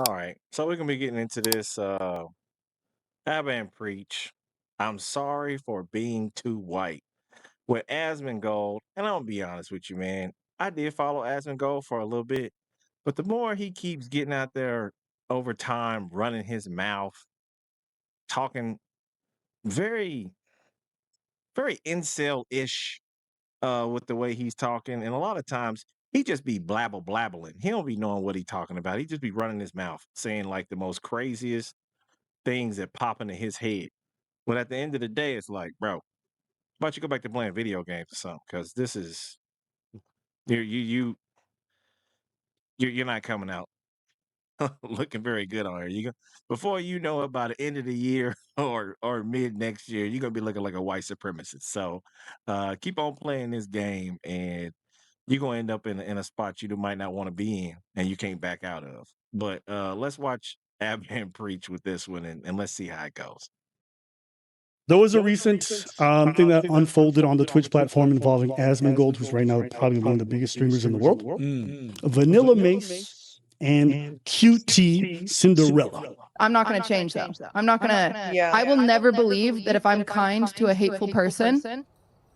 All right. So we're gonna be getting into this Abba and Preach. I'm sorry for being too white with Asmongold. And I'm gonna be honest with you, man. I did follow Asmongold for a little bit, but the more he keeps getting out there over time, running his mouth, talking very, very incel-ish with the way he's talking, and a lot of times he just be blabbling. He don't be knowing what he's talking about. He just be running his mouth, saying like the most craziest things that pop into his head. But at the end of the day, it's like, bro, why don't you go back to playing video games or something? Because this is you you you you're not coming out looking very good on here. You go before you know it, by the end of the year or mid next year, you're gonna be looking like a white supremacist. So keep on playing this game, and you're gonna end up in a spot you might not want to be in, and you can't back out of. But let's watch Abman preach with this one, and let's see how it goes. There was a recent thing that unfolded on the Twitch platform involving Asmongold, who's right now probably one of the biggest streamers in the world, Vanilla Mace, and QTCinderella. I'm not going to change though. I'm not going to. Yeah. I will never believe that if I'm kind to a hateful person,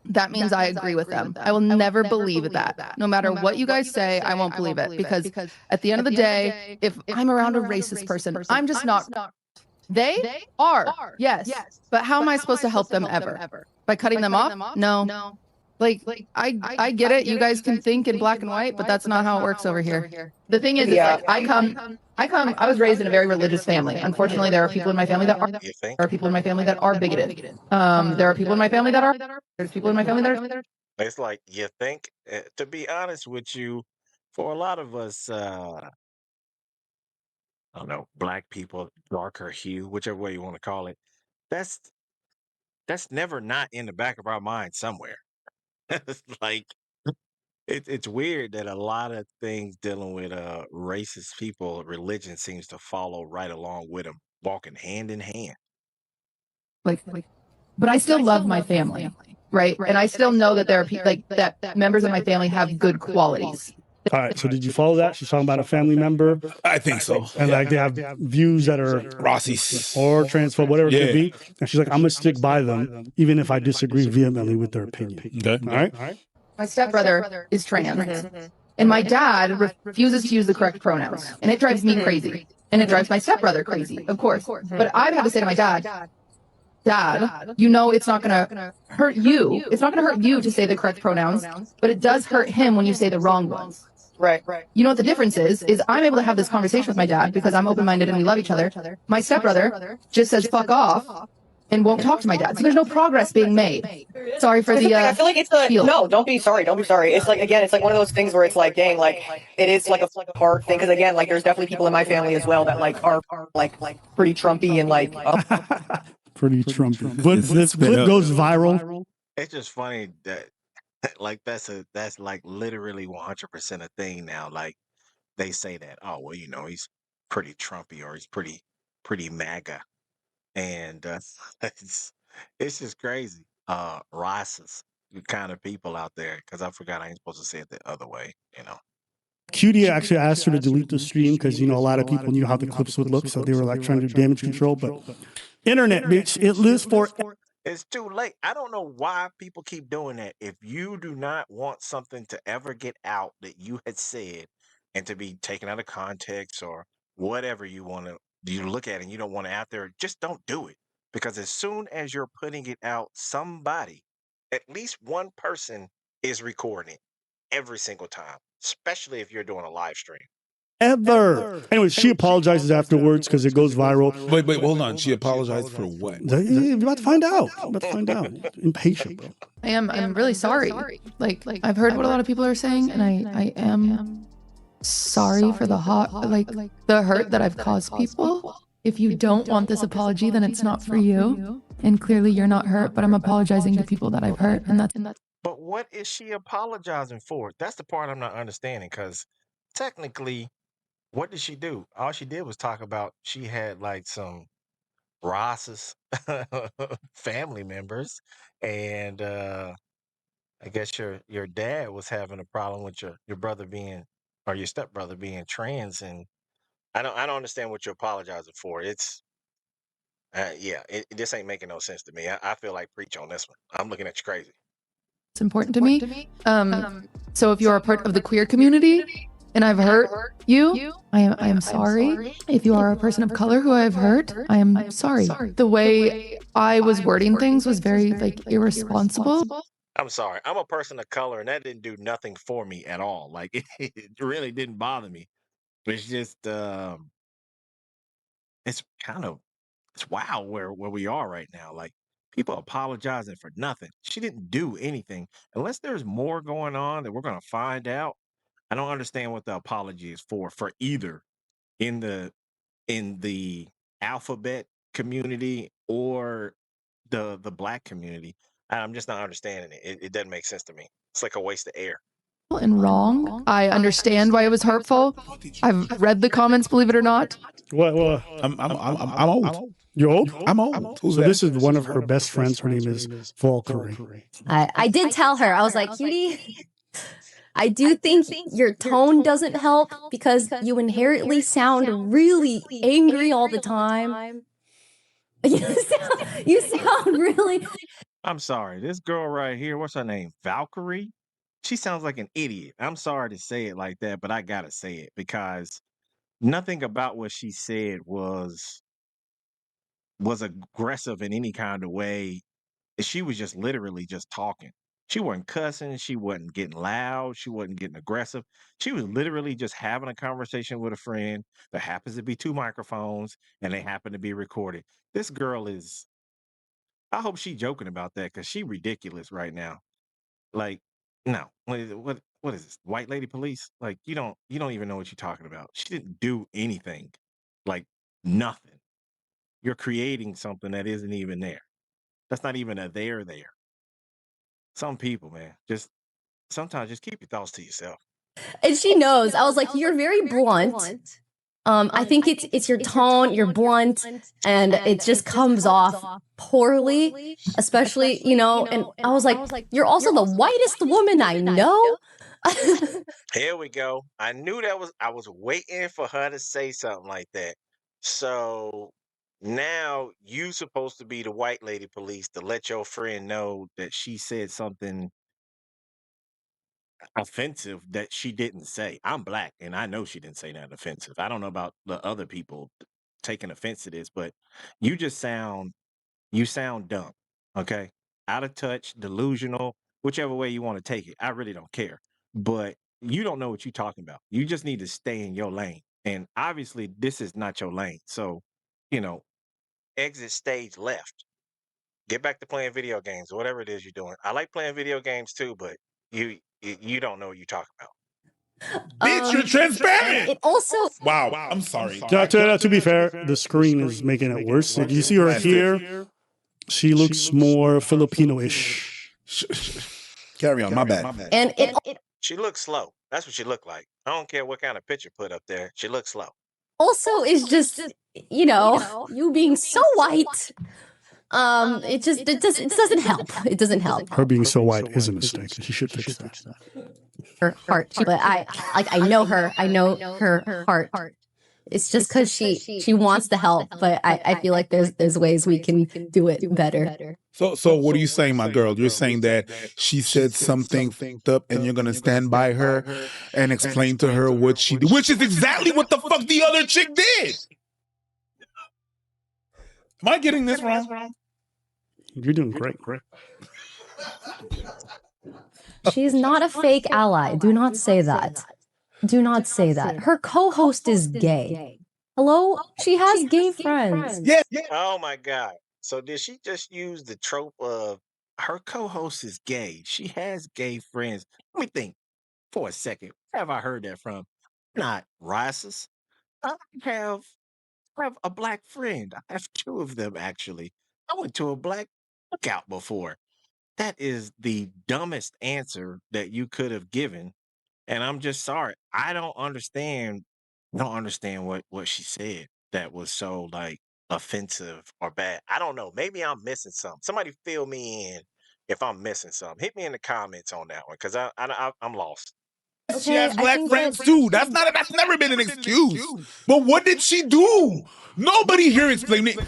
that means I agree with them. I will never believe that. No matter what you guys say, I won't believe it, because at the end of the day, if I'm around a racist person, I'm just not. They are, yes. But how am I supposed to help them ever? By cutting them off? No. Like I get it. You guys can think in black and white, but that's not how it works over here. The thing is, Yeah. I was raised in a very religious family. Unfortunately, there are people in my family that are. You think? There are people in my family that are bigoted. There are people in my family that are. There's people in my family that are. It's like you think. To be honest with you, for a lot of us, I don't know, black people, darker hue, whichever way you want to call it, that's that's never not in the back of our mind somewhere. It's like it's weird that a lot of things dealing with racist people, religion seems to follow right along with them, walking hand in hand. But I still love my family, right? And I still know that there are people like that. Members of my family have good qualities. All right, so did you follow that? She's talking about a family member, I think so. and like they have views that are Rossi's. or transphobe, whatever it Yeah. could be. And she's like, I'm gonna stick by them, even if I disagree vehemently with their opinion. Okay. All right. My stepbrother is trans, and my dad refuses to use the correct pronouns, and it drives me crazy, and it drives my stepbrother crazy, of course. But I've had to say to my dad, you know, it's not gonna hurt you. It's not gonna hurt you to say the correct pronouns, but it does hurt him when you say the wrong ones. Right. You know what the difference is I'm able to have this conversation with my dad because I'm open-minded and we love each other. My stepbrother just says fuck off and won't talk to my dad. So there's no progress being made. Sorry for the I feel like it's a no. Don't be sorry. Don't be sorry. It's like, again, it's like one of those things where it's like, dang, like it is like a hard thing, because again, like there's definitely people in my family as well that like are like pretty Trumpy and like Pretty Trumpy. But this clip goes viral. It's just funny that like that's like literally 100% a thing now. Like they say that, oh well, you know, he's pretty Trumpy or he's pretty MAGA, and it's just crazy. Racist kind of people out there, because I forgot I ain't supposed to say it the other way, you know. QT actually asked her to delete the stream because, you know, a lot of people knew how the clips would look, so they were like trying to do damage control. But internet, bitch, it lives for. It's too late. I don't know why people keep doing that. If you do not want something to ever get out that you had said and to be taken out of context or whatever you look at and you don't want it out there, just don't do it. Because as soon as you're putting it out, somebody, at least one person, is recording it every single time, especially if you're doing a live stream. Ever. Anyways, she apologizes afterwards because it goes viral. Wait, hold on. She apologized for what? You're about to find out. Impatient, bro. I'm really sorry. Like I've heard what a lot of people are saying, and I am sorry for the the hurt that I've caused people. If you don't want this apology, then it's not for you. And clearly you're not hurt, but I'm apologizing to people that I've hurt, and that's. But what is she apologizing for? That's the part I'm not understanding, because technically, what did she do? All she did was talk about she had like some Ross's family members, and I guess your dad was having a problem with your brother being, or your stepbrother being trans, and I don't understand what you're apologizing for. It's yeah, this ain't making no sense to me. I feel like preach on this one. I'm looking at you crazy. It's important to me. So if you're a part of the queer community and I've hurt you, I am sorry. If you are a person of color who I've hurt, I am sorry. The way I was wording things was very like irresponsible. I'm sorry. I'm a person of color, and that didn't do nothing for me at all. Like it really didn't bother me. It's just it's kind of it's wild where we are right now. Like people apologizing for nothing. She didn't do anything. Unless there's more going on that we're gonna find out. I don't understand what the apology is for either in the alphabet community or the black community. I'm just not understanding it. It doesn't make sense to me. It's like a waste of air. And wrong. I understand why it was hurtful. I've read the comments, believe it or not. What? I'm old. You're old? I'm old. Who's So that? this is one of her best friends. Her name is Valkyrie. I did tell her, I was like, cutie, I do think your tone doesn't help because you inherently sound really angry all the time. You sound really... I'm sorry. This girl right here, what's her name? Valkyrie? She sounds like an idiot. I'm sorry to say it like that, but I gotta say it because nothing about what she said was aggressive in any kind of way. She was just literally just talking. She wasn't cussing. She wasn't getting loud. She wasn't getting aggressive. She was literally just having a conversation with a friend. There happens to be two microphones and they happen to be recorded. This girl is, I hope she's joking about that because she ridiculous right now. Like, no, what is this? White lady police? Like, you don't even know what you're talking about. She didn't do anything. Like nothing. You're creating something that isn't even there. That's not even a there. Some people, man, just sometimes just keep your thoughts to yourself. And she knows. I was like, you're very blunt. I think it's your tone, you're blunt, and it just comes off poorly, especially, and I was like, you're also the whitest woman I know. Here we go. I knew I was waiting for her to say something like that. So now you supposed to be the white lady police to let your friend know that she said something offensive that she didn't say. I'm black and I know she didn't say nothing offensive. I don't know about the other people taking offense to this, but you sound dumb. Okay? Out of touch, delusional, whichever way you want to take it. I really don't care. But you don't know what you're talking about. You just need to stay in your lane. And obviously this is not your lane. So, exit stage left. Get back to playing video games or whatever it is you're doing. I like playing video games too, but you don't know what you're talking about. Bitch, you're transparent. It also... Wow. I'm sorry. To be fair, the screen is making it worse. If you see her here, she looks more Filipino-ish. Carry on. My bad. And She looks slow. That's what she looked like. I don't care what kind of picture put up there. She looks slow. also is just, you being so white. It doesn't help. It doesn't help. Her being so white is a mistake. She should fix that. Her heart, but I know her. I know her heart. It's just because she wants the help, but I feel like there's ways we can do it better. So what are you saying, my girl? You're saying that she said something fucked up and you're going to stand by her and explain to her what she did, which is exactly what the fuck the other chick did. Am I getting this wrong? You're doing great. She's not a fake ally. Do not say that. Do not say that. Her co-host is gay. Hello? She has gay friends. Yeah. Oh my God. So did she just use the trope of her co-host is gay? She has gay friends. Let me think for a second. Where have I heard that from? Not racist. I have a black friend. I have two of them actually. I went to a black cookout before. That is the dumbest answer that you could have given. And I'm just sorry. I don't understand what she said that was so like offensive or bad. I don't know. Maybe I'm missing something. Somebody fill me in if I'm missing something. Hit me in the comments on that one because I'm lost. She has black friends too. That's never been an excuse. But what did she do? Nobody here explained it.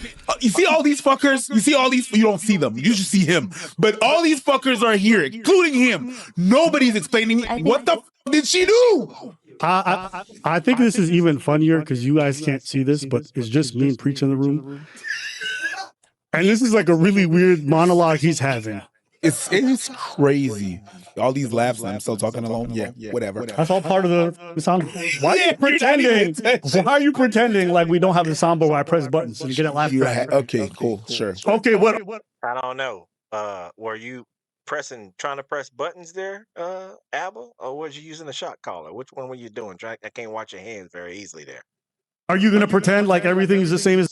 You see all these fuckers? You see all these? You don't see them. You just see him. But all these fuckers are here, including him. Nobody's explaining what the did she do? I think this is even funnier because you guys can't see this, but it's just me and Preach in the room. And this is like a really weird monologue he's having. It's crazy. All these laughs and I'm still talking alone. Yeah, whatever. That's all part of the sound. Why are you pretending? Why are you pretending like we don't have the soundboard where I press buttons so you get it laugh track? Okay, cool, sure. Okay, what? I don't know. Were you trying to press buttons there, Abba, or was you using the shot caller? Which one were you doing? I can't watch your hands very easily there. Are you gonna pretend like everything is the same as?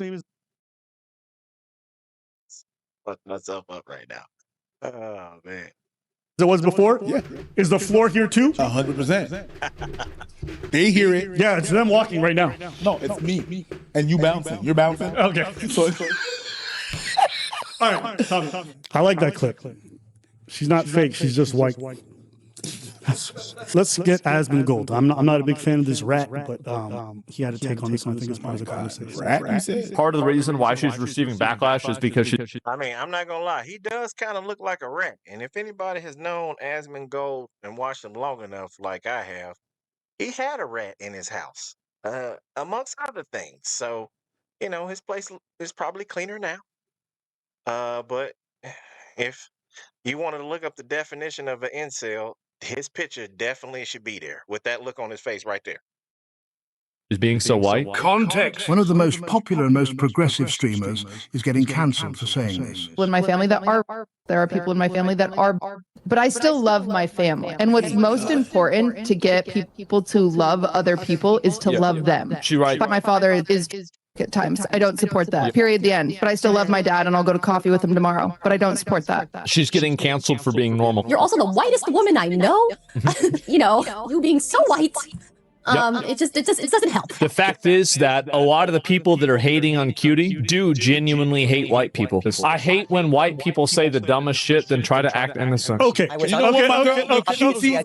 What's up right now? Oh man. As it was before? Yeah. Is the floor here too? 100%. They hear it. Yeah, it's them walking right now. No, it's me. And you bouncing. You're bouncing. Okay. So all right, Tommy. I like that clip. She's not fake. She's just white. Let's get Asmongold. I'm not a big fan of this rat, but he had to take on this one. I think it's part of the conversation. rat? Part of the reason why she's receiving backlash is because she. I mean, I'm not gonna lie. He does kind of look like a rat. And if anybody has known Asmongold and watched him long enough, like I have, he had a rat in his house, amongst other things. So, his place is probably cleaner now. But if you wanted to look up the definition of an incel, his picture definitely should be there with that look on his face right there. Is being so white. Context. One of the most popular and most progressive streamers is getting cancelled for saying this. In my family that are, there are people in my family that are, but I still love my family. And what's most important to get people to love other people is to love them. She right. But my father is at times. I don't support that. Period. The end. But I still love my dad and I'll go to coffee with him tomorrow. But I don't support that. She's getting canceled for being normal. You're also the whitest woman I know. You being so white. It doesn't help. The fact is that a lot of the people that are hating on Cutie do genuinely hate white people. I hate when white people say the dumbest shit then try to act innocent. Okay.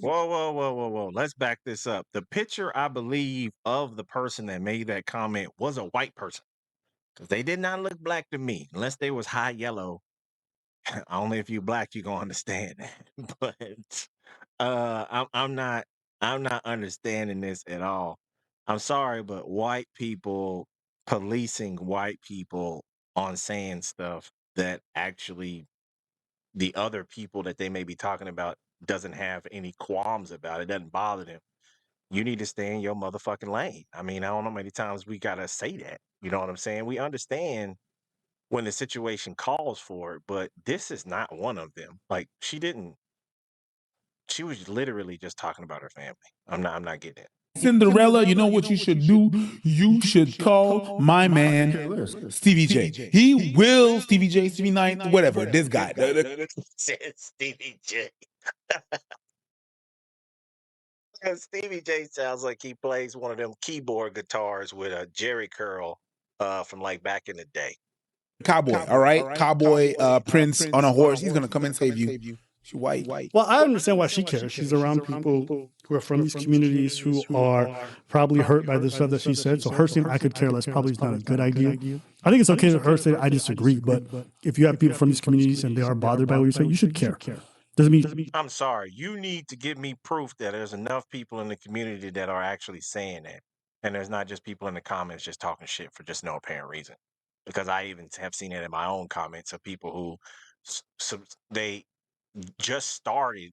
Whoa. Let's back this up. The picture, I believe, of the person that made that comment was a white person. Because they did not look black to me. Unless they was high yellow. Only if you black, you gonna understand that. But I'm not understanding this at all. I'm sorry, but white people policing white people on saying stuff that actually the other people that they may be talking about doesn't have any qualms about. It doesn't bother them. You need to stay in your motherfucking lane. I mean, I don't know how many times we got to say that. You know what I'm saying? We understand when the situation calls for it, but this is not one of them. Like, she was literally just talking about her family. I'm not getting it. Cinderella, you know what you should do? You should call my man Stevie J. He will, Stevie J, Stevie Knight, whatever, this guy. Stevie J. Stevie J sounds like he plays one of them keyboard guitars with a Jerry curl from like back in the day. Cowboy, all right? Cowboy Prince on a horse. He's going to come and save you. She's white. Well, I understand why she cares. She's around people who are from these communities who are probably hurt by the stuff that she said. So her saying I could care less probably is not a good idea. I think it's okay for her to say I disagree, but if you have people from these communities and they are bothered by what you're saying, you should care. Doesn't mean I'm sorry. You need to give me proof that there's enough people in the community that are actually saying that. And there's not just people in the comments just talking shit for just no apparent reason. Because I even have seen it in my own comments of people who they just started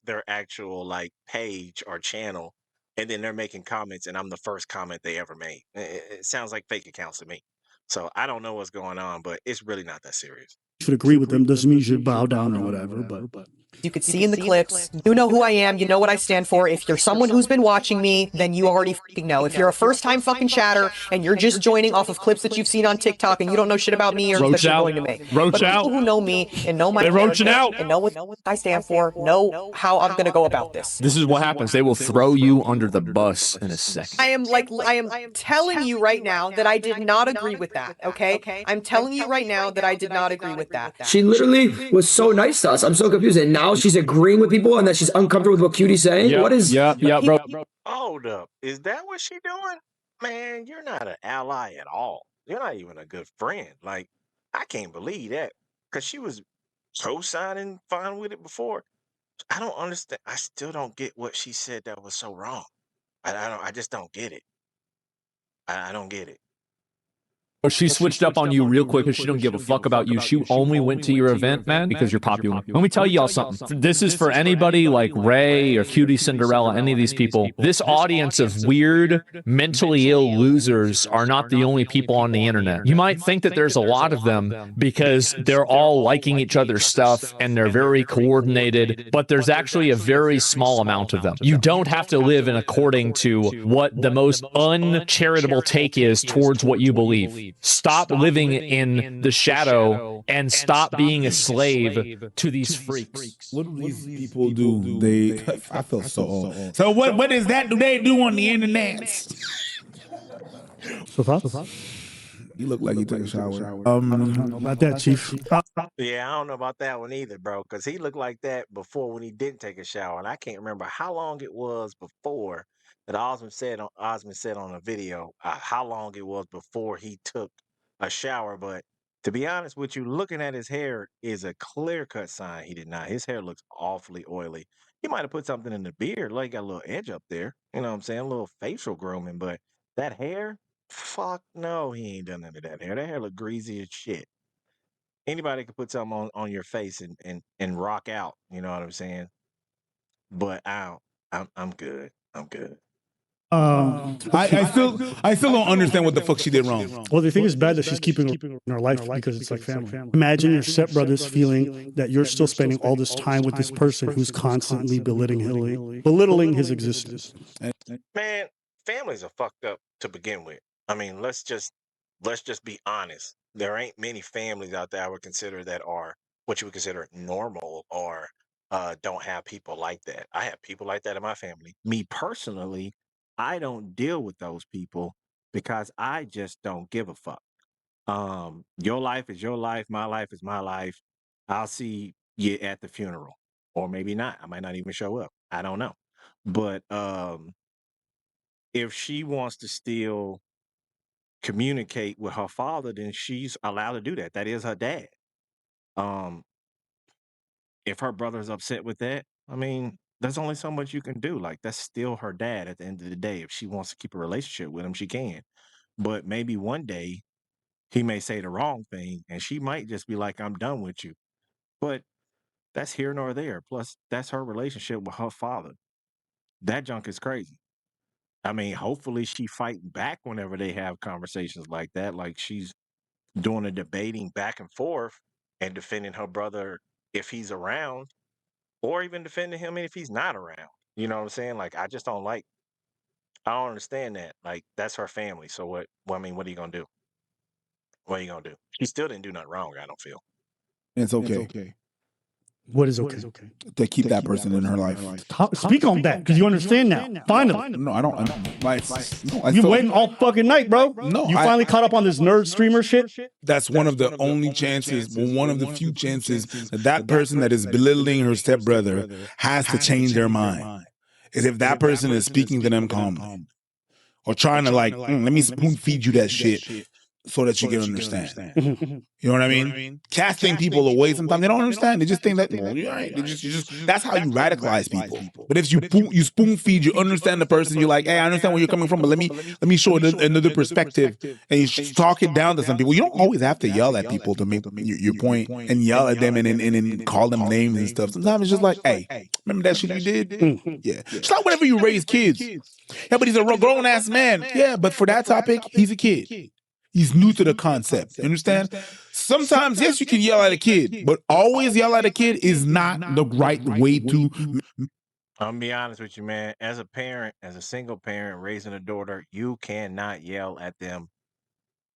their actual like page or channel, and then they're making comments, and I'm the first comment they ever made. It sounds like fake accounts to me. So I don't know what's going on, but it's really not that serious. you should agree with them. Doesn't mean you should bow down or whatever, but You could see in the clips. You know who I am. You know what I stand for. If you're someone who's been watching me, then you already fucking know. If you're a first-time fucking chatter and you're just joining off of clips that you've seen on TikTok and you don't know shit about me or that you're going to me. But people who know me and know my character and know what I stand for, know how I'm going to go about this. This is what happens. They will throw you under the bus in a second. I am telling you right now that I did not agree with that, okay? I'm telling you right now that I did not agree with that. She literally was so nice to us. I'm so confused. And now she's agreeing with people and that she's uncomfortable with what Cutie's saying? What is? Yeah, bro. Hold up. Is that what she doing? Man, you're not an ally at all. You're not even a good friend. Like, I can't believe that. Because she was co-signing fine with it before. I don't understand. I still don't get what she said that was so wrong. I just don't get it. I don't get it. Or she switched up on you real quick because she don't give a fuck about you. She only went to your event, man, because you're popular. Let me tell y'all something. This is for anybody like Ray or QTCinderella, any of these people. This audience of weird, mentally ill losers are not the only people on the internet. You might think that there's a lot of them because they're all liking each other's stuff and they're very coordinated, but there's actually a very small amount of them. You don't have to live in according to what the most uncharitable take is towards what you believe. Stop living in the shadow and stop being a slave to these freaks. What do these people do? I feel so old. So what is that? Do they do on the internet? So thoughts? You look like you took a shower. I don't know about that, Chief. Yeah, I don't know about that one either, bro. Because he looked like that before when he didn't take a shower, and I can't remember how long it was before that Osmond said on a video how long it was before he took a shower. But to be honest with you, looking at his hair is a clear-cut sign he did not. His hair looks awfully oily. He might have put something in the beard, like got a little edge up there. You know what I'm saying? A little facial grooming, but that hair, fuck no, he ain't done none of that hair. That hair look greasy as shit. Anybody could put something on your face and rock out. You know what I'm saying? But I'm good. I'm good. I still don't understand what the fuck she did wrong. Well, they think it's bad that she's keeping her in her life because it's like family. Imagine your stepbrothers feeling that you're still spending all this time with this person who's constantly belittling his existence. Man, families are fucked up to begin with. I mean, let's just be honest. There ain't many families out there I would consider that are what you would consider normal or don't have people like that. I have people like that in my family. Me personally, I don't deal with those people because I just don't give a fuck. Your life is your life, my life is my life. I'll see you at the funeral, or maybe not. I might not even show up. I don't know. But if she wants to still communicate with her father, then she's allowed to do that. That is her dad. Um, if her brother's upset with that, I mean, there's only so much you can do. Like, that's still her dad at the end of the day. If she wants to keep a relationship with him, she can. But maybe one day he may say the wrong thing and she might just be like, I'm done with you. But that's here nor there. Plus, that's her relationship with her father. That junk is crazy. I mean, hopefully she fighting back whenever they have conversations like that. Like she's doing a debating back and forth and defending her brother if he's around, or even defending him if he's not around. You know what I'm saying? Like I don't understand that. Like that's her family. So what? Well, I mean, what are you gonna do? What are you gonna do? She still didn't do nothing wrong. I don't feel. It's okay. What is okay? To keep that person in her life. Speak on that, because you understand now. Finally. No, I don't. You've waiting all fucking night, bro. No, you finally caught up on this nerd streamer shit. That's one of the only chances, one of the few chances that person that is belittling her stepbrother has to change their mind. Is if that person is speaking to them calmly. Or trying to like, let me spoon feed you that shit so that you can understand. You know what I mean? Casting people away sometimes they don't understand. They just think that, well, you're right. That's how you radicalize people. But if you spoon feed, you understand the person. You're like, hey, I understand where you're coming from, but let me show another perspective. And you talk it down to some people. You don't always have to yell at people to make your point and yell at them and call them names and stuff. Sometimes it's just like, hey, remember that shit you did? Yeah. It's not whenever you raise kids. Yeah, but he's a grown ass man. Yeah, but for that topic, he's a kid. He's new to the concept. You understand? Sometimes, yes, you can yell at a kid, but always yell at a kid is not the right way to. I'm gonna be honest with you, man. As a parent, as a single parent raising a daughter, you cannot yell at them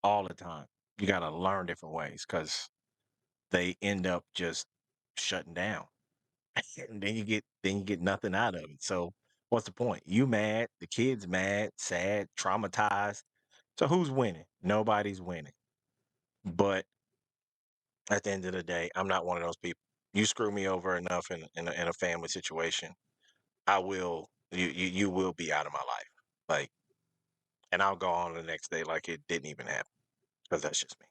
all the time. You got to learn different ways because they end up just shutting down, and then you get nothing out of it. So what's the point? You mad? The kid's mad, sad, traumatized. So who's winning? Nobody's winning. But at the end of the day, I'm not one of those people. you screw me over enough in a family situation, I will you will be out of my life. Like, and I'll go on the next day like it didn't even happen, because that's just me.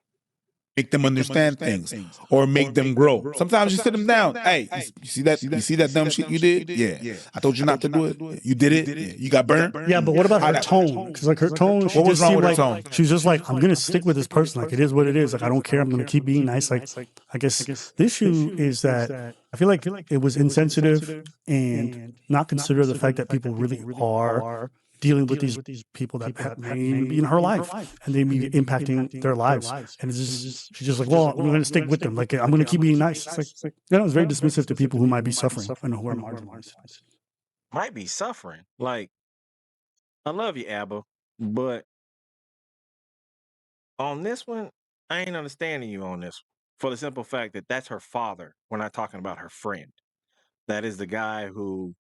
Make them understand things, or make them grow. Sometimes you sit them down. Hey, you see that? You see that dumb shit you did? Yeah, I told you not to do it. You did it. Yeah. You got burned. Yeah, but what about her tone? Because like her tone, she What was just wrong seemed with her like tone? she was just like, I'm gonna stick with this person. Like it is what it is. Like I don't care. I'm gonna keep being nice. Like I guess the issue is that I feel like it was insensitive and not consider the fact that people really are dealing with these people that may even be in her life and they be impacting their lives. And it's just she's just like, well, I'm gonna stick with them. Like I'm gonna keep being nice. It's like it's very dismissive to people who might be suffering and who are marginalized. Might be suffering. Like, I love you, Abba, but on this one, I ain't understanding you on this, for the simple fact that that's her father. We're not talking about her friend. That is the guy who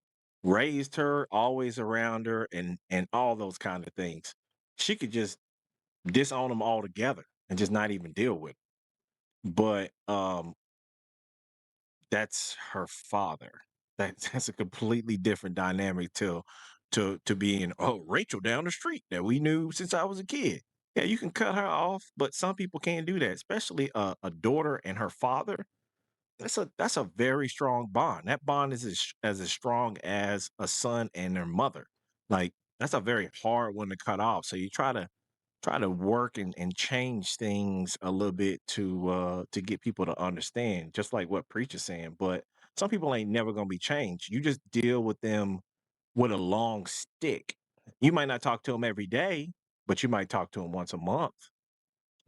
raised her, always around her, and all those kind of things. She could just disown him altogether and just not even deal with him. But that's her father. That's a completely different dynamic to being, oh, Rachel down the street that we knew since I was a kid. Yeah, you can cut her off, but some people can't do that, especially a daughter and her father. That's a very strong bond. That bond is as strong as a son and their mother. Like, that's a very hard one to cut off. So you try to work and change things a little bit to get people to understand, just like what Preacher's saying. But some people ain't never gonna be changed. You just deal with them with a long stick. You might not talk to them every day, but you might talk to them once a month.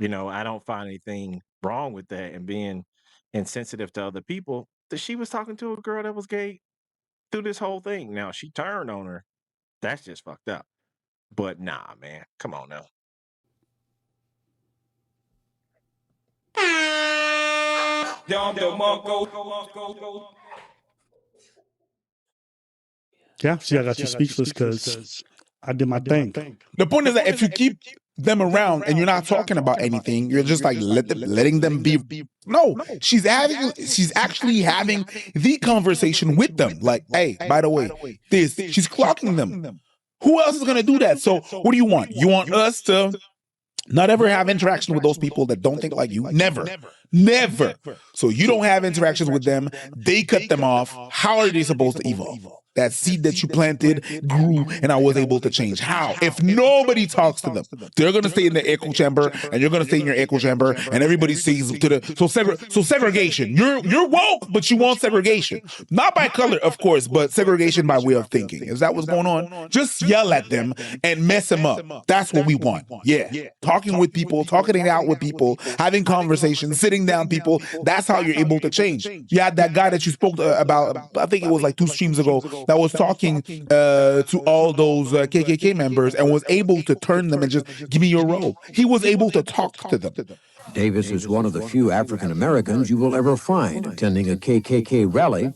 I don't find anything wrong with that and being insensitive to other people. That she was talking to a girl that was gay through this whole thing. Now she turned on her. That's just fucked up. But nah, man, come on now. Yeah, see, I got you speechless because I did my thing. The point is that if you keep them around and you're not talking about anything, you're just like letting them be. No, she's actually having the conversation with them. Like, hey, by the way, she's clocking them. Who else is gonna do that? So what do you want? You want us to not ever have interaction with those people that don't think like you? Never. So you don't have interactions with them. They cut them off. How are they supposed to evolve? That seed that you planted grew and I was able to change. How? If nobody talks to them, they're going to stay in the echo chamber and you're going to stay in your echo chamber and everybody stays to the, so segregation. You're woke, but you want segregation. Not by color, of course, but segregation by way of thinking. Is that what's going on? Just yell at them and mess them up. That's what we want. Yeah. Talking with people, talking it out with people, having conversations, sitting down people. That's how you're able to change. You had that guy that you spoke about, I think it was like 2 streams ago, that was talking to all those KKK members and was able to turn them and just give me your role. He was able to talk to them. Davis is one of the few African Americans you will ever find attending a KKK rally.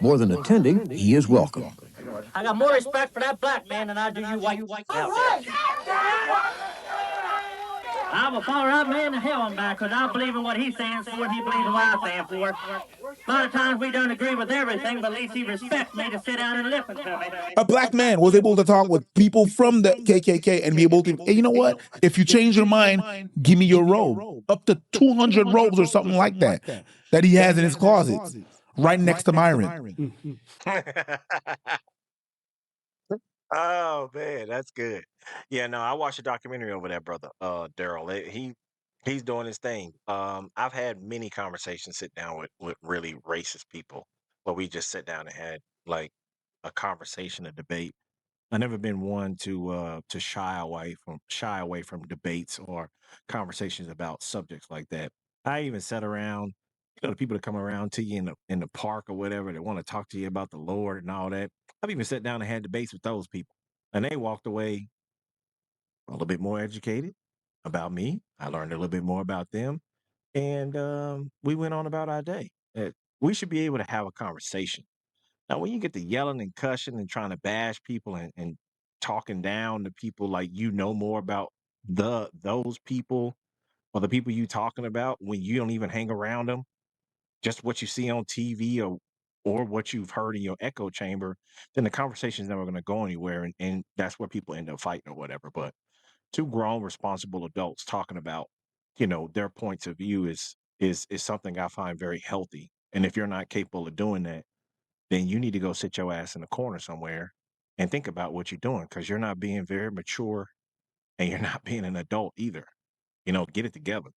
More than attending, he is welcome. I got more respect for that black man than I do you white. All right. I'm a far right man to hell and back, because I believe in what he stands for and he believes in what I stand for. A lot of times we don't agree with everything, but at least he respects me to sit down and listen to me. A black man was able to talk with people from the KKK and be able to, hey, you know what? If you change your mind, give me your robe. Up to 200 robes or something like that he has in his closet, right next to Myron. Oh man, that's good. Yeah, no, I watched a documentary over that brother, Daryl. He's doing his thing. I've had many conversations sit down with really racist people, where we just sit down and had like a conversation, a debate. I've never been one to shy away from debates or conversations about subjects like that. I even sat around, the people that come around to you in the park or whatever, that want to talk to you about the Lord and all that. I've even sat down and had debates with those people, and they walked away a little bit more educated about me. I learned a little bit more about them, and we went on about our day. We should be able to have a conversation. Now, when you get to yelling and cussing and trying to bash people and talking down to people like you know more about those people or the people you talking about when you don't even hang around them, just what you see on TV or what you've heard in your echo chamber, then the conversation's never going to go anywhere, and that's where people end up fighting or whatever. But two grown, responsible adults talking about, their points of view is something I find very healthy. And if you're not capable of doing that, then you need to go sit your ass in a corner somewhere and think about what you're doing, because you're not being very mature and you're not being an adult either. Get it together.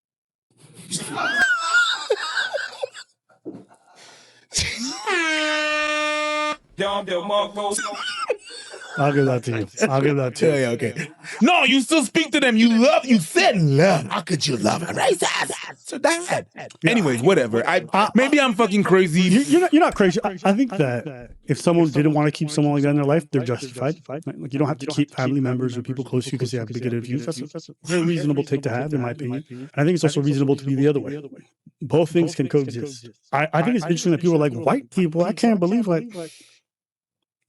I'll give that to you. I'll give that to you. Yeah, okay. No, you still speak to them. You said love. How could you love a racist? So that. Anyways, whatever. Maybe I'm fucking crazy. You're not crazy. I think that if someone didn't want to keep someone like that in their life, they're justified. Like, you don't have to keep family members or people close to you because they have bigoted views. That's a very reasonable take to have, in my opinion. And I think it's also reasonable to be the other way. Both things can coexist. I think it's interesting that people are like, white people, I can't believe, like,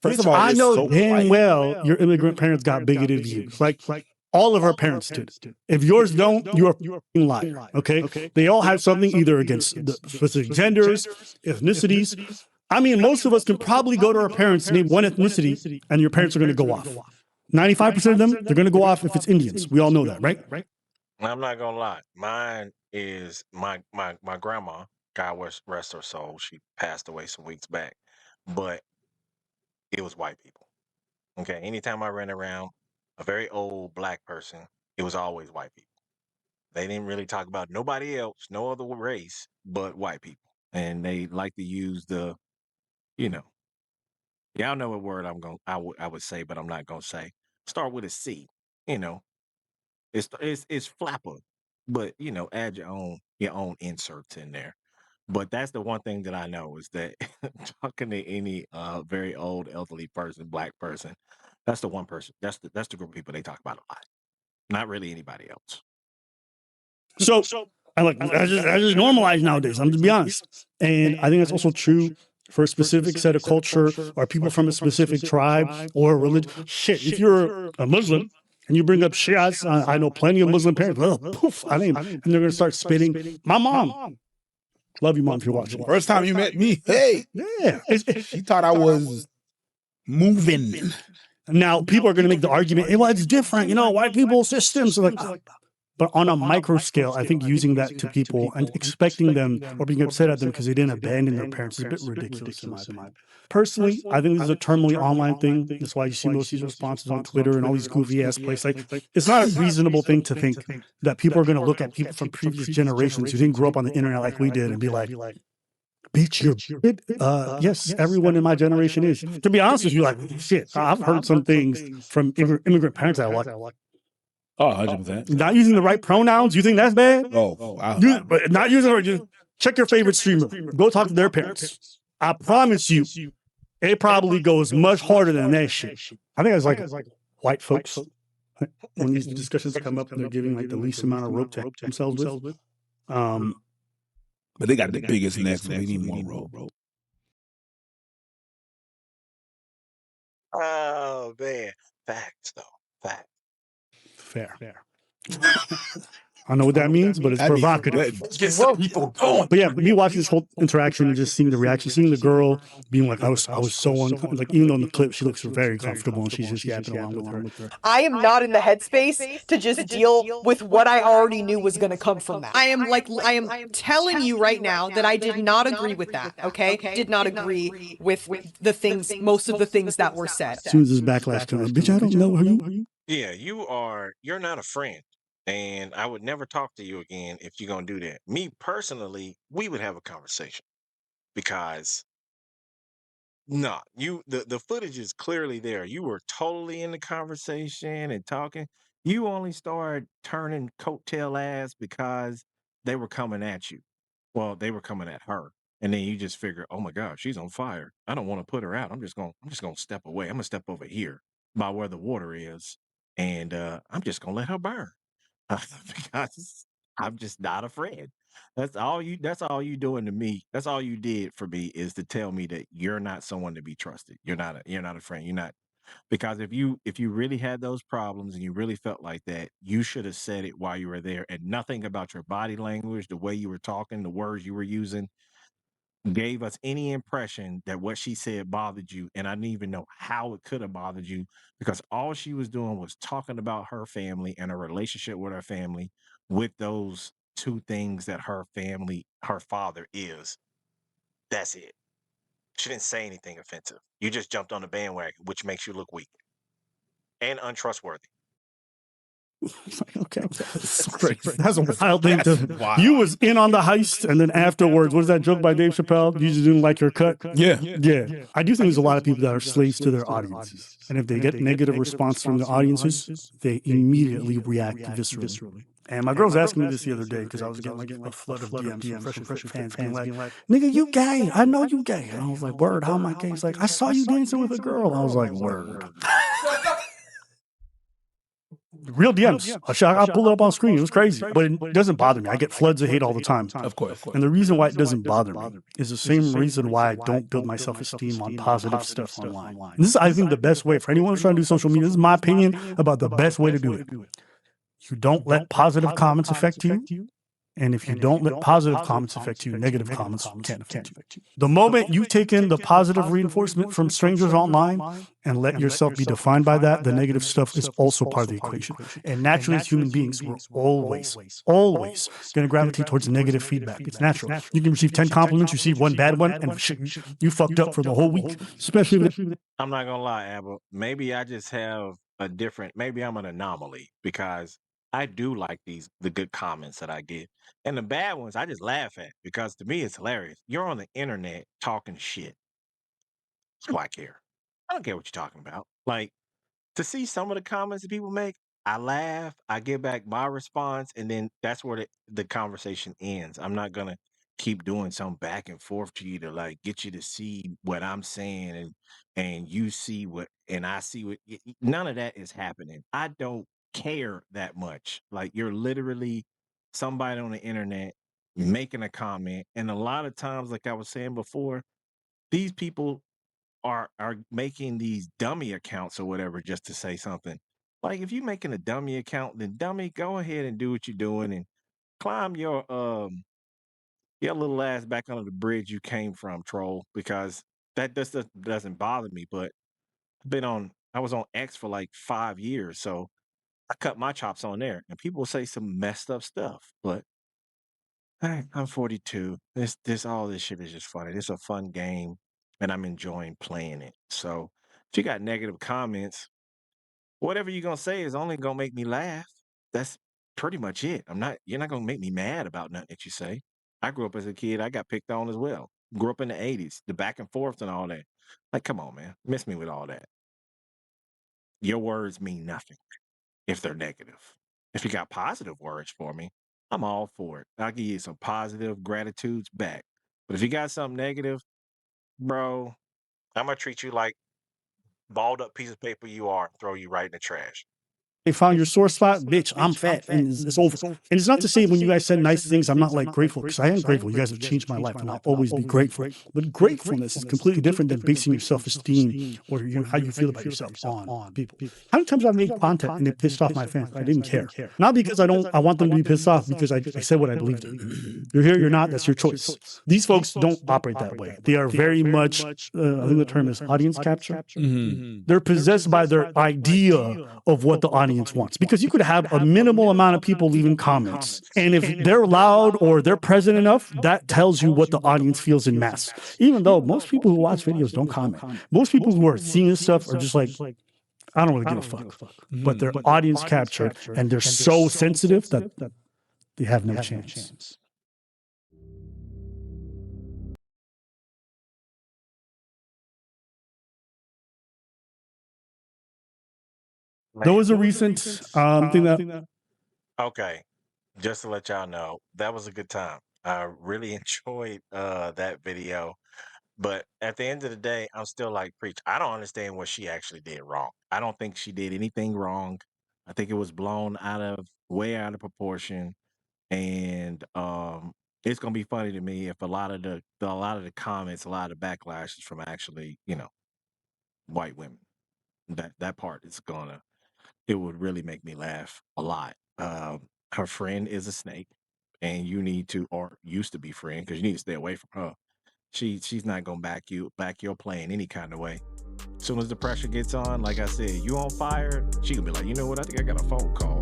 first of all, I know damn well your immigrant parents got bigoted views. Like all of our parents did. If yours don't, you're a fucking liar. Okay? They all have something either against the specific genders, ethnicities. I mean, most of us can probably go to our parents and name one ethnicity, and your parents are going to go off. 95% of them, they're going to go off if it's Indians. We all know that, right? I'm not gonna lie. Mine is my grandma. God rest her soul. She passed away some weeks back, but it was white people. Okay. Anytime I ran around a very old black person, it was always white people. They didn't really talk about nobody else, no other race, but white people. And they like to use the, y'all know what word I would say, but I'm not gonna say. Start with a C. It's flapper, but add your own inserts in there. But that's the one thing that I know is that talking to any very old elderly person, black person, that's the one person. That's the group of people they talk about a lot. Not really anybody else. So that's just normalized nowadays. I'm to be honest, and I think that's also true for a specific set of culture or people from a specific tribe or religion. Shit, if you're a Muslim and you bring up Shias, I know plenty of Muslim parents. Well, poof, and they're gonna start spitting. My mom. Love you, mom, if you're watching. First time you met me, hey, yeah, she thought I was moving. Now people are going to make the argument, hey, well, it's different, white people systems. But on a micro scale, I think using that to people and expecting them or being upset at them because they didn't abandon their parents is a bit ridiculous in my opinion. Personally, I think this is a terminally online thing. That's why you see most of these responses on Twitter and all these goofy ass places. Like, it's not a reasonable thing to think that people are going to look at people from previous generations who didn't grow up on the internet like we did and be like, bitch, you're yes, everyone in my generation is. To be honest with you, like, shit, I've heard some things from immigrant parents that are like, oh, 100%. Not using the right pronouns, you think that's bad? Oh, wow. But not using the right, just check your favorite streamer. Go talk to their parents. I promise you, it probably goes much harder than that shit. I think it's like white folks, when these discussions come up and they're giving like the least amount of rope to help themselves with. But they got the biggest necks, so they need more rope. Oh man, facts though, facts. Fair. I don't know what that means, but it's provocative. Get some people going. But yeah, me watching this whole interaction and just seeing the reaction, seeing the girl being like, I was so uncomfortable. Like, even though in the clip she looks very comfortable and she's just yapping along with her. I am not in the headspace to just deal with what I already knew was going to come from that. I am telling you right now that I did not agree with that. Okay, did not agree with the things, most of the things that were said. As soon as this backlash comes, bitch, I don't know you. Yeah, you're not a friend. And I would never talk to you again if you're gonna do that. Me personally, we would have a conversation because the footage is clearly there. You were totally in the conversation and talking. You only started turning coattail ass because they were coming at you. Well, they were coming at her. And then you just figure, oh my God, she's on fire. I don't want to put her out. I'm just gonna step away. I'm gonna step over here by where the water is. And I'm just gonna let her burn. Because I'm just not a friend. That's all you doing to me. That's all you did for me is to tell me that you're not someone to be trusted. You're not a friend. You're not, because if you really had those problems and you really felt like that, you should have said it while you were there, and nothing about your body language, the way you were talking, the words you were using gave us any impression that what she said bothered you, and I didn't even know how it could have bothered you, because all she was doing was talking about her family and her relationship with her family with those two things that her father is. That's it. She didn't say anything offensive. You just jumped on the bandwagon, which makes you look weak and untrustworthy. Okay. That's crazy. That's a wild thing to. Wild. You was in on the heist, and then afterwards, what is that joke by Dave Chappelle? You just didn't like your cut. Yeah. Yeah. I do think there's a lot of people that are slaves to their audiences, and if they get negative response from the audiences, they immediately react viscerally. And my girl's asking me this the other day because I was getting like a flood of DMs from Fresh and Fit fans being like, "Nigga, you gay? I know you gay." And I was like, "Word? How am I gay?" He's like, "I saw you dancing with a girl." I was like, "Word." Real DMs. I'll pull it up on screen. It was crazy, but it doesn't bother me. I get floods of hate all the time. Of course. And the reason why it doesn't bother me is the same reason why I don't build my self-esteem on positive stuff online. And this is, I think, the best way for anyone who's trying to do social media. This is my opinion about the best way to do it. You don't let positive comments affect you. And if you don't let positive comments affect you, negative comments can't affect you. The moment you take in the positive reinforcement from strangers online and let yourself be defined by that, the negative stuff is also part of the equation. And naturally, as human beings, we're always going to gravitate towards negative feedback. It's natural. You can receive 10 compliments, you receive one bad one, and shit, you fucked up for the whole week. Especially if I'm not gonna lie, Abba. Maybe I just have a different. Maybe I'm an anomaly because I do like the good comments that I get, and the bad ones I just laugh at because to me it's hilarious. You're on the internet talking shit. That's why I care. I don't care what you're talking about. Like, to see some of the comments that people make, I laugh, I give back my response, and then that's where the conversation ends. I'm not gonna keep doing some back and forth to you to like get you to see what I'm saying and you see what and I see what none of that is happening. I don't care that much. Like, you're literally somebody on the internet making a comment, and a lot of times, like I was saying before, these people are making these dummy accounts or whatever just to say something. Like, if you're making a dummy account, then dummy, go ahead and do what you're doing and climb your little ass back under the bridge you came from, troll, because that just doesn't bother me. But I was on X for like 5 years, so I cut my chops on there, and people say some messed up stuff. But hey, I'm 42. All this shit is just funny. It's a fun game, and I'm enjoying playing it. So if you got negative comments, whatever you're gonna say is only gonna make me laugh. That's pretty much it. You're not gonna make me mad about nothing that you say. I grew up as a kid, I got picked on as well. Grew up in the 80s, the back and forth and all that. Like, come on, man. Miss me with all that. Your words mean nothing if they're negative. If you got positive words for me, I'm all for it. I'll give you some positive gratitudes back. But if you got something negative, bro, I'm gonna treat you like balled up piece of paper you are and throw you right in the trash. they found your sore spot, bitch, I'm fat, and it's over. And it's not to say when you guys said nice things, I'm not like grateful, because I am grateful. You guys have changed my life, and I'll always be grateful. But gratefulness is completely different than basing your self-esteem or how you feel about yourself on people. How many times I've made content and it pissed off my fans? I didn't care. Not because I want them to be pissed off, because I said what I believed in. You're here, you're not, that's your choice. These folks don't operate that way. They are very much, I think the term is audience capture. They're possessed by their idea of what the audience wants, because you could have a minimal amount of people leaving comments, and if they're loud or they're present enough, that tells you what the audience feels in mass. Even though most people who watch videos don't comment, most people who are seeing this stuff are just like, I don't really give a fuck. But they're audience captured, and they're so sensitive that they have no chance. There was a recent thing that. Okay, just to let y'all know, that was a good time. I really enjoyed that video. But at the end of the day, I'm still like, preach. I don't understand what she actually did wrong. I don't think she did anything wrong. I think it was blown way out of proportion. And it's gonna be funny to me if a lot of the comments, a lot of the backlash is from actually, white women. That part is it would really make me laugh a lot. Her friend is a snake, and you need to, or used to be friend, because you need to stay away from her. she's not gonna back your play in any kind of way. As soon as the pressure gets on, like I said, you on fire, she gonna be like, you know what? I think I got a phone call.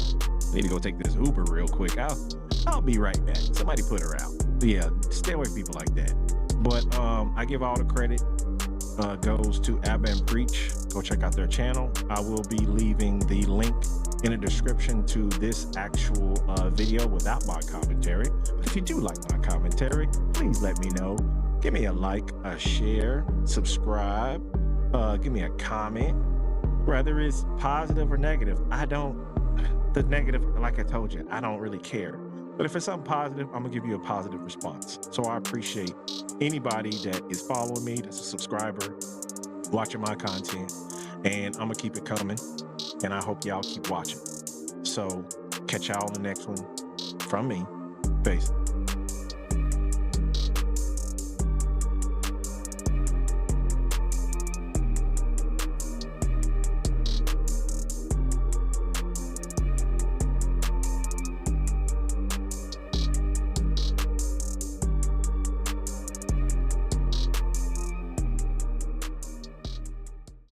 I need to go take this Uber real quick. I'll be right back. Somebody put her out. But yeah, stay away from people like that. But I give all the credit goes to Abba and Preach. Go check out their channel. I will be leaving the link in the description to this actual video without my commentary. But if you do like my commentary, please let me know. Give me a like, a share, subscribe, give me a comment. Whether it's positive or negative, the negative, like I told you, I don't really care. But if it's something positive, I'm gonna give you a positive response. So I appreciate anybody that is following me, that's a subscriber, watching my content, and I'm gonna keep it coming. And I hope y'all keep watching. So catch y'all on the next one. From me, peace.